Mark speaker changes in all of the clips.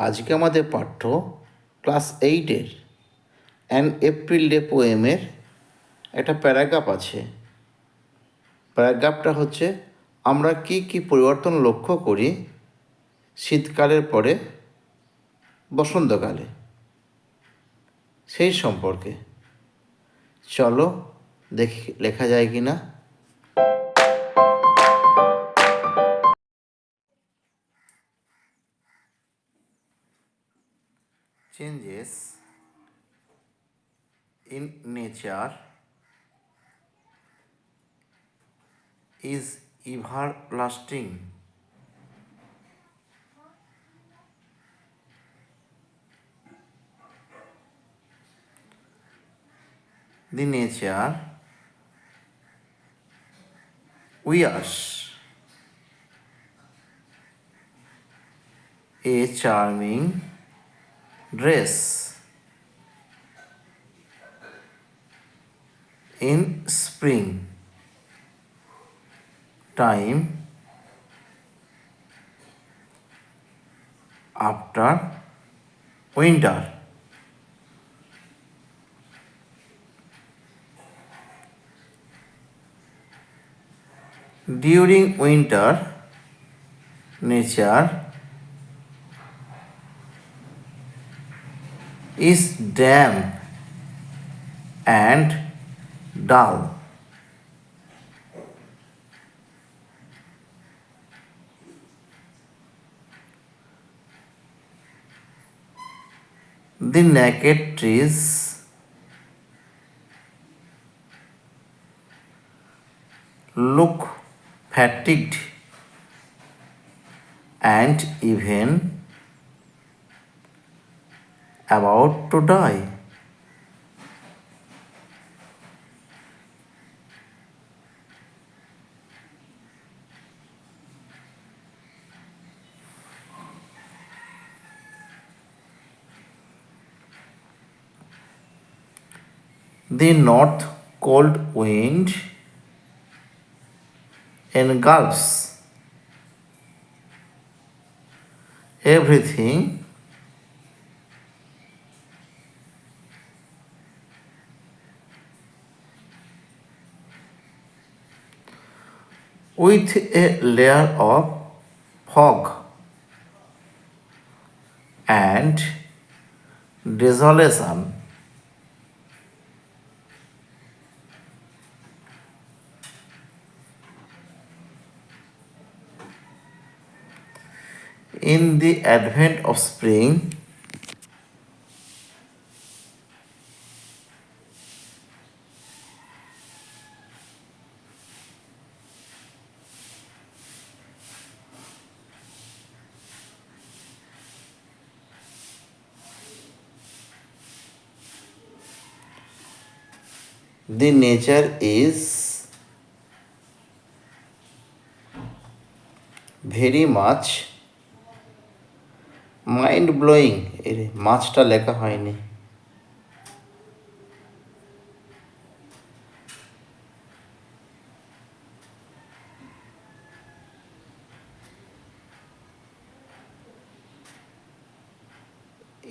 Speaker 1: আজকে আমাদের পাঠ্য ক্লাস 8-এর অ্যান এপ্রিল ডে পোয়েমের একটা প্যারাগ্রাফ আছে। প্যারাগ্রাফটা হচ্ছে, আমরা কি কি পরিবর্তন লক্ষ্য করি শীতকালের পরে বসন্তকালে, সেই সম্পর্কে। চলো দেখি লেখা যায় কি না। Changes in nature is everlasting. The nature wears a charming dress in spring time after winter. During winter, nature is damp and dull. The naked trees look fatigued and even about to die. The north cold wind engulfs everything with a layer of fog and desolation. In the advent of spring, the nature is very much mind blowing. এর মাছটা লেখা হয়নি।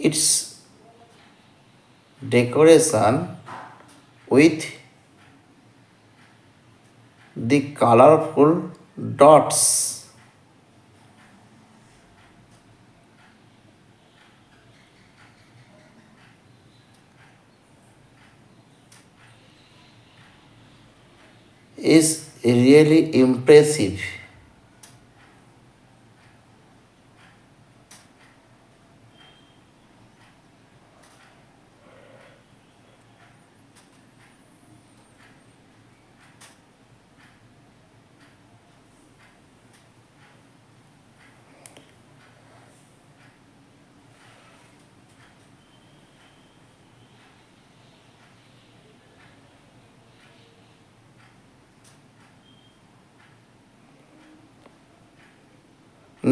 Speaker 1: Its decoration with the colorful dots is really impressive.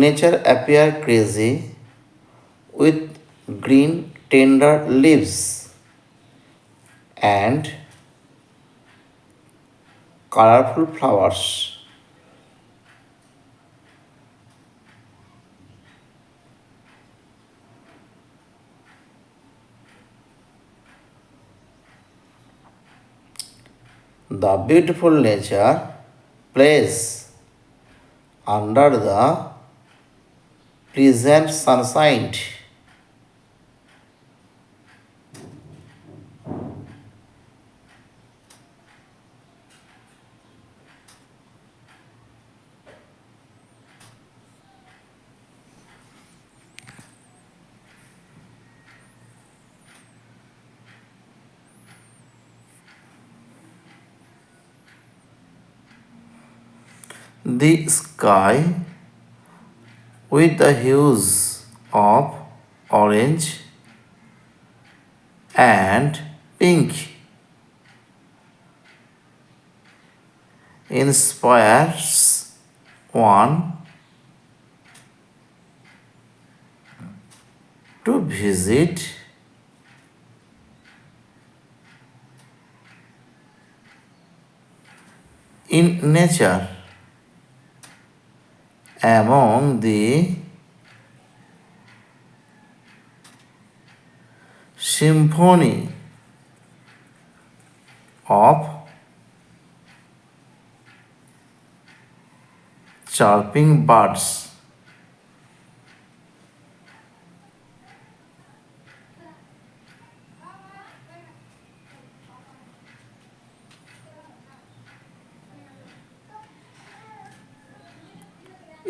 Speaker 1: Nature appear crazy with green tender leaves and colorful flowers. The beautiful nature plays under the pleasant sunshine. The sky with the hues of orange and pink inspires one to visit in nature among the symphony of chirping birds.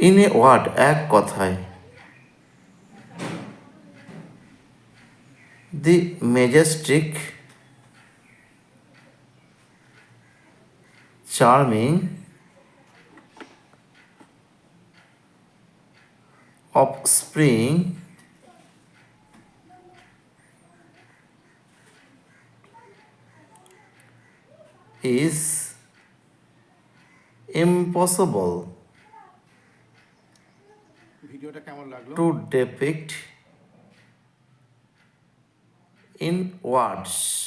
Speaker 1: In a word, এক কথায়, the majestic, charming of spring is impossible to depict in words.